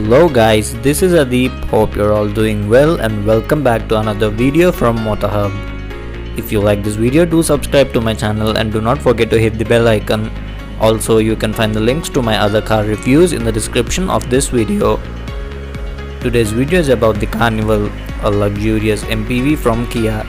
Hello guys, this is Adeep. Hope you're all doing well and welcome back to another video from MotorHub. If you like this video, do subscribe to my channel and do not forget to hit the bell icon. Also, you can find the links to my other car reviews in the description of this video. Today's video is about the Carnival, a luxurious MPV from Kia.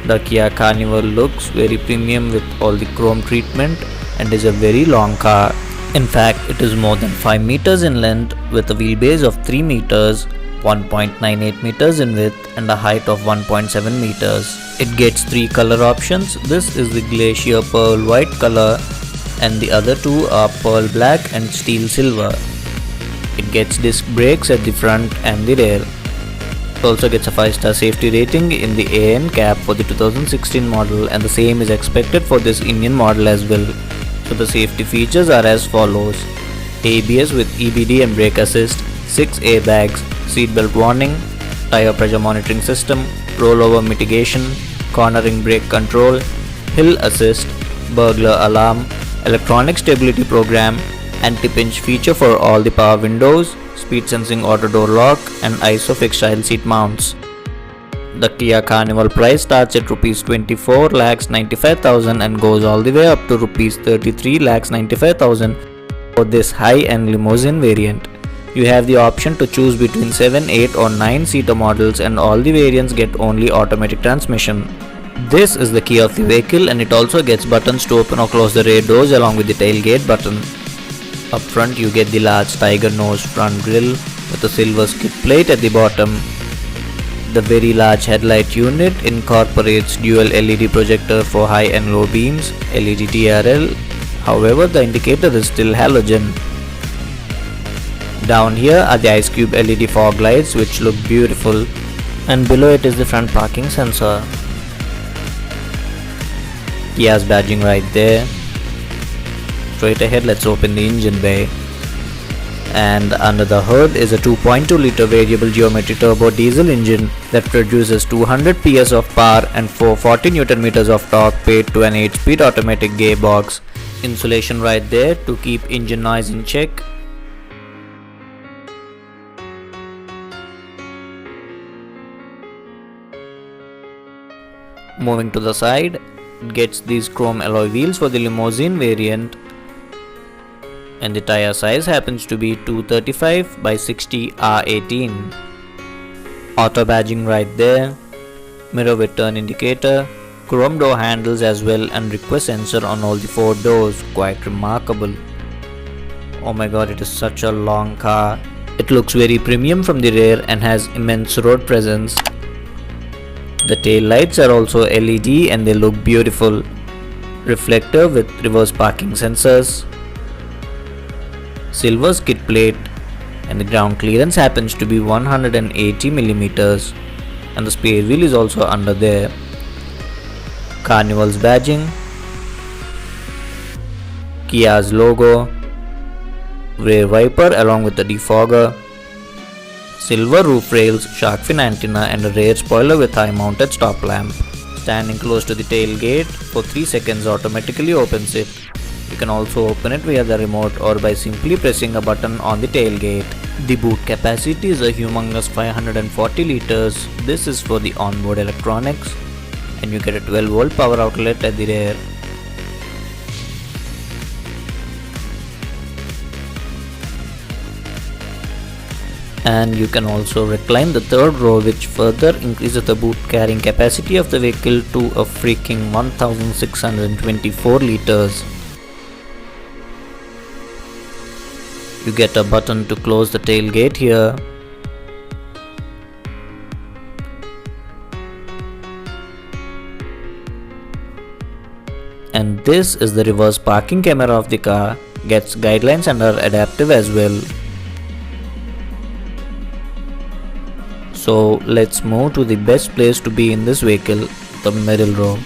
The Kia Carnival looks very premium with all the chrome treatment and is a very long car. In fact, it is more than 5 meters in length with a wheelbase of 3 meters, 1.98 meters in width and a height of 1.7 meters. It gets 3 color options. This is the Glacier Pearl White color and the other two are Pearl Black and Steel Silver. It gets disc brakes at the front and the rear. It also gets a 5-star safety rating in the AN cap for the 2016 model, and the same is expected for this Indian model as well. So the safety features are as follows: ABS with EBD and brake assist, 6 airbags, seatbelt warning, tire pressure monitoring system, rollover mitigation, cornering brake control, hill assist, burglar alarm, electronic stability program, anti-pinch feature for all the power windows, speed sensing auto door lock and ISOFIX child seat mounts. The Kia Carnival price starts at Rs 24,95,000 and goes all the way up to Rs 33,95,000 for this high-end limousine variant. You have the option to choose between 7, 8 or 9 seater models, and all the variants get only automatic transmission. This is the key of the vehicle, and it also gets buttons to open or close the rear doors along with the tailgate button. Up front you get the large tiger nose front grille with a silver skid plate at the bottom. The very large headlight unit incorporates dual LED projector for high and low beams, LED TRL, however the indicator is still halogen. Down here are the ice cube LED fog lights which look beautiful, and below it is the front parking sensor. Kia's badging right there. Straight ahead, let's open the engine bay. And under the hood is a 2.2 liter variable geometry turbo diesel engine that produces 200 PS of power and 440 Nm of torque paired to an 8-speed automatic gearbox. Insulation right there to keep engine noise in check. Moving to the side, it gets these chrome alloy wheels for the limousine variant, and the tire size happens to be 235 by 60 R18. Auto badging right there, mirror with turn indicator, chrome door handles as well, and request sensor on all the 4 doors. Quite remarkable. Oh my god, it is such a long car. It looks very premium from the rear and has immense road presence. The tail lights are also LED and they look beautiful. Reflector with reverse parking sensors, silver skid plate, and the ground clearance happens to be 180 mm, and the spare wheel is also under there. Carnival's badging, Kia's logo, rear wiper along with the defogger, silver roof rails, shark fin antenna, and a rear spoiler with high mounted stop lamp. Standing close to the tailgate for 3 seconds automatically opens it. You can also open it via the remote or by simply pressing a button on the tailgate. The boot capacity is a humongous 540 liters. This is for the onboard electronics, and you get a 12-volt power outlet at the rear. And you can also recline the 3rd row, which further increases the boot carrying capacity of the vehicle to a freaking 1624 liters. You get a button to close the tailgate here. And this is the reverse parking camera of the car. Gets guidelines and are adaptive as well. So let's move to the best place to be in this vehicle, the middle row.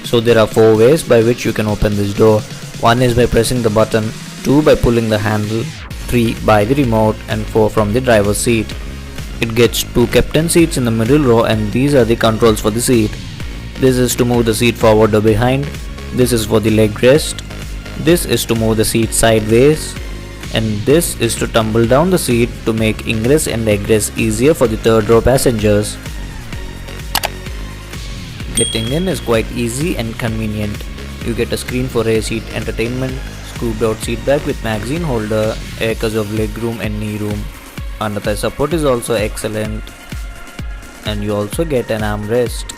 So there are 4 ways by which you can open this door. 1 is by pressing the button, 2 by pulling the handle, 3 by the remote, and 4 from the driver's seat. It gets 2 captain seats in the middle row, and these are the controls for the seat. This is to move the seat forward or behind. This is for the leg rest. This is to move the seat sideways. and this is to tumble down the seat to make ingress and egress easier for the third row passengers. Getting in is quite easy and convenient. You get a screen for rear seat entertainment, scooped out seat back with magazine holder, acres of leg room and knee room. Under-thigh support is also excellent, and you also get an armrest.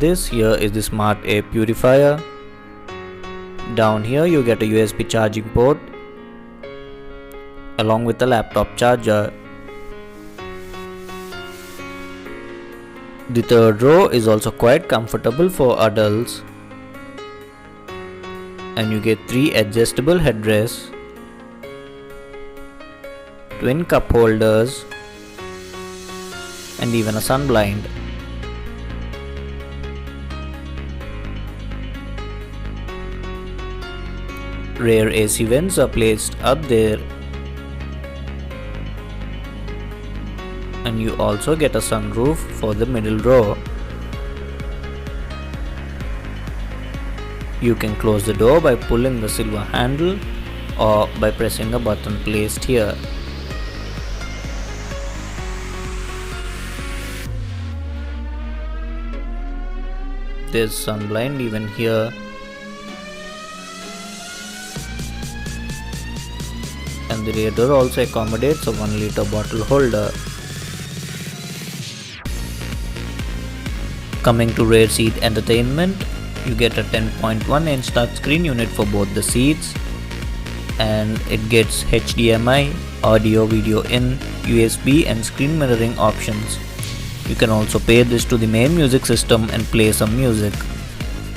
This here is the smart air purifier. Down here you get a USB charging port along with a laptop charger. The third row is also quite comfortable for adults, and you get 3 adjustable headrests, twin cup holders, and even a sun blind. Rear AC vents are placed up there, and you also get a sunroof for the middle row. You can close the door by pulling the silver handle or by pressing a button placed here. There's sun blind even here. And the rear door also accommodates a 1 liter bottle holder. Coming to rear seat entertainment, you get a 10.1 inch touchscreen unit for both the seats, and it gets HDMI, audio video in, USB and screen mirroring options. You can also pair this to the main music system and play some music.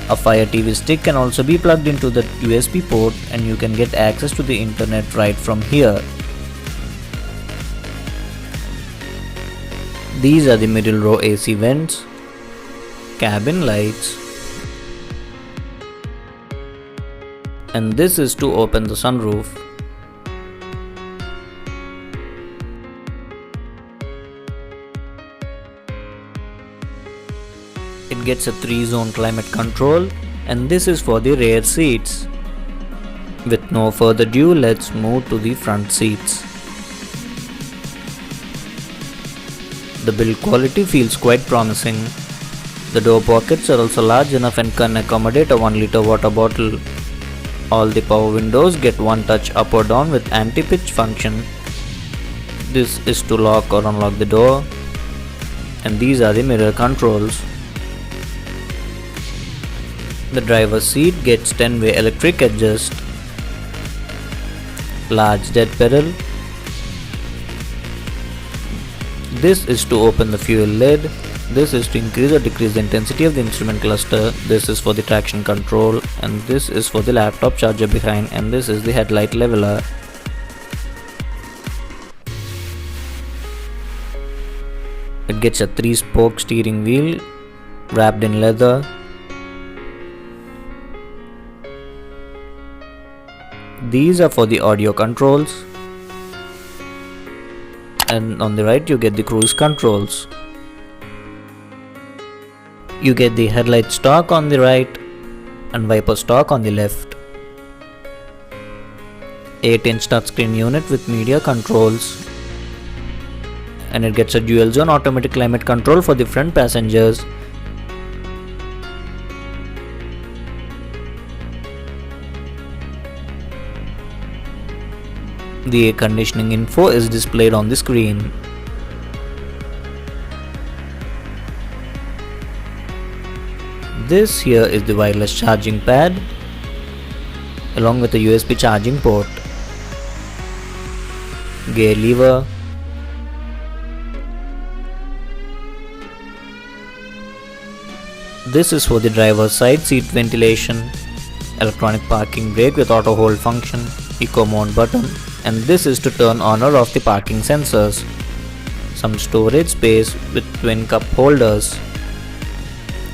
A Fire TV stick can also be plugged into the USB port, and you can get access to the internet right from here. These are the middle row AC vents, cabin lights, and this is to open the sunroof. It gets a 3-zone climate control, and this is for the rear seats. With no further ado, let's move to the front seats. The build quality feels quite promising. The door pockets are also large enough and can accommodate a 1 liter water bottle. All the power windows get one touch up or down with anti-pitch function. This is to lock or unlock the door, and these are the mirror controls. The driver's seat gets 10-way electric adjust, large dead pedal. This is to open the fuel lid. This is to increase or decrease the intensity of the instrument cluster. This is for the traction control, and this is for the laptop charger behind, and this is the headlight leveler. It gets a 3-spoke steering wheel wrapped in leather. These are for the audio controls, and on the right you get the cruise controls. You get the headlight stalk on the right and wiper stalk on the left. 8-inch touchscreen unit with media controls, and it gets a dual zone automatic climate control for the front passengers. The air conditioning info is displayed on the screen. This here is the wireless charging pad along with a USB charging port, gear lever, this is for the driver's side seat ventilation, electronic parking brake with auto hold function, eco mode button, and this is to turn on or off the parking sensors. Some storage space with twin cup holders.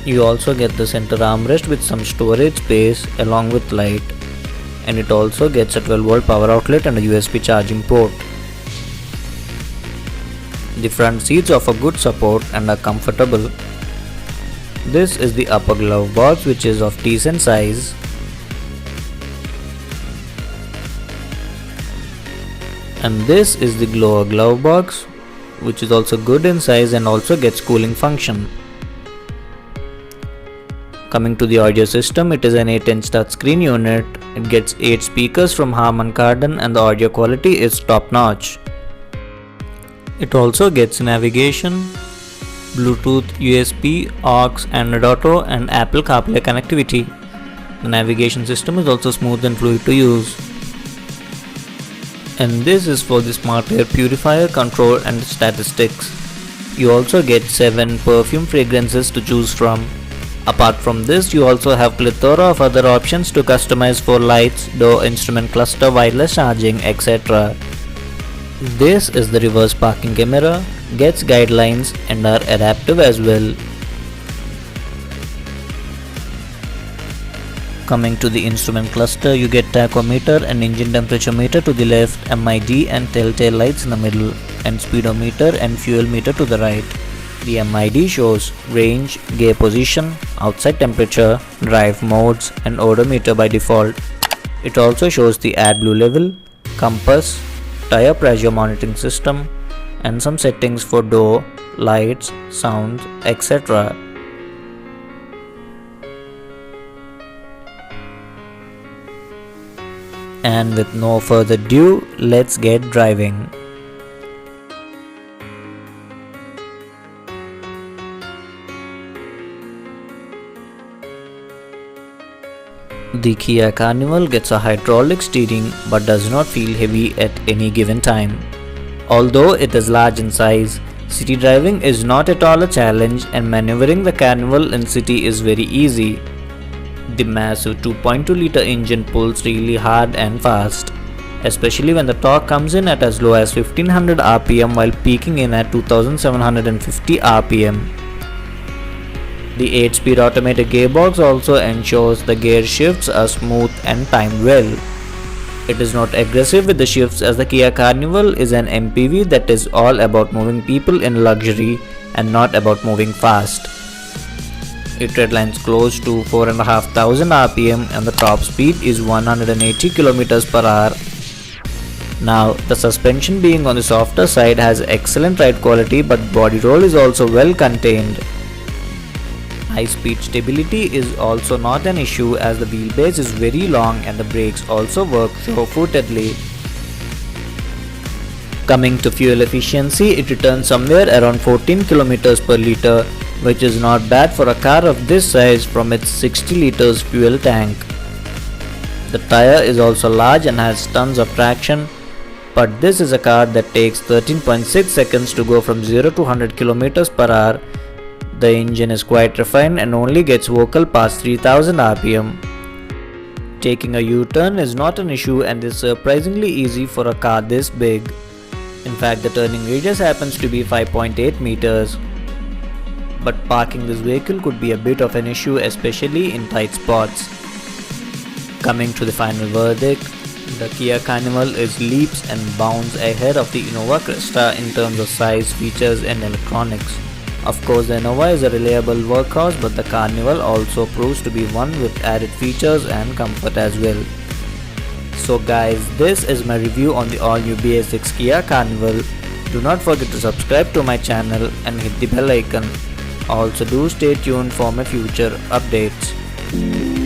You also get the center armrest with some storage space along with light, and it also gets a 12-volt power outlet and a USB charging port. The front seats offer good support and are comfortable. This is the upper glove box, which is of decent size. And this is the glow glove box, which is also good in size and also gets cooling function. Coming to the audio system, it is an 8-inch touchscreen unit. It gets 8 speakers from Harman Kardon and the audio quality is top notch. It also gets navigation, Bluetooth, USB, aux, Android Auto and Apple CarPlay connectivity. The navigation system is also smooth and fluid to use. And this is for the smart air purifier control and statistics. You also get 7 perfume fragrances to choose from. Apart from this, you also have plethora of other options to customize for lights, door, instrument cluster, wireless charging, etc. This is the reverse parking camera, gets guidelines and are adaptive as well. Coming to the instrument cluster, you get tachometer and engine temperature meter to the left, MID and telltale lights in the middle, and speedometer and fuel meter to the right. The MID shows range, gear position, outside temperature, drive modes and odometer by default. It also shows the AdBlue level, compass, tire pressure monitoring system and some settings for door, lights, sounds, etc. And with no further ado, let's get driving. The Kia Carnival gets a hydraulic steering but does not feel heavy at any given time. Although it is large in size, city driving is not at all a challenge and maneuvering the Carnival in city is very easy. The massive 2.2-liter engine pulls really hard and fast, especially when the torque comes in at as low as 1500 rpm while peaking in at 2750 rpm. The 8-speed automatic gearbox also ensures the gear shifts are smooth and timed well. It is not aggressive with the shifts as the Kia Carnival is an MPV that is all about moving people in luxury and not about moving fast. It redlines close to 4500 rpm and the top speed is 180 km per hour. Now, the suspension being on the softer side has excellent ride quality but body roll is also well contained. High-speed stability is also not an issue as the wheelbase is very long and the brakes also work sure-footedly. Coming to fuel efficiency, it returns somewhere around 14 km per litre, which is not bad for a car of this size from its 60 litres fuel tank. The tire is also large and has tons of traction, but this is a car that takes 13.6 seconds to go from 0 to 100 km per hour. The engine is quite refined and only gets vocal past 3000 rpm. Taking a U-turn is not an issue and is surprisingly easy for a car this big. In fact, the turning radius happens to be 5.8 meters. But parking this vehicle could be a bit of an issue, especially in tight spots. Coming to the final verdict, the Kia Carnival is leaps and bounds ahead of the Innova Cresta in terms of size, features and electronics. Of course, the Innova is a reliable workhorse, but the Carnival also proves to be one with added features and comfort as well. So guys, this is my review on the all-new BS6 Kia Carnival. Do not forget to subscribe to my channel and hit the bell icon. Also do stay tuned for my future updates.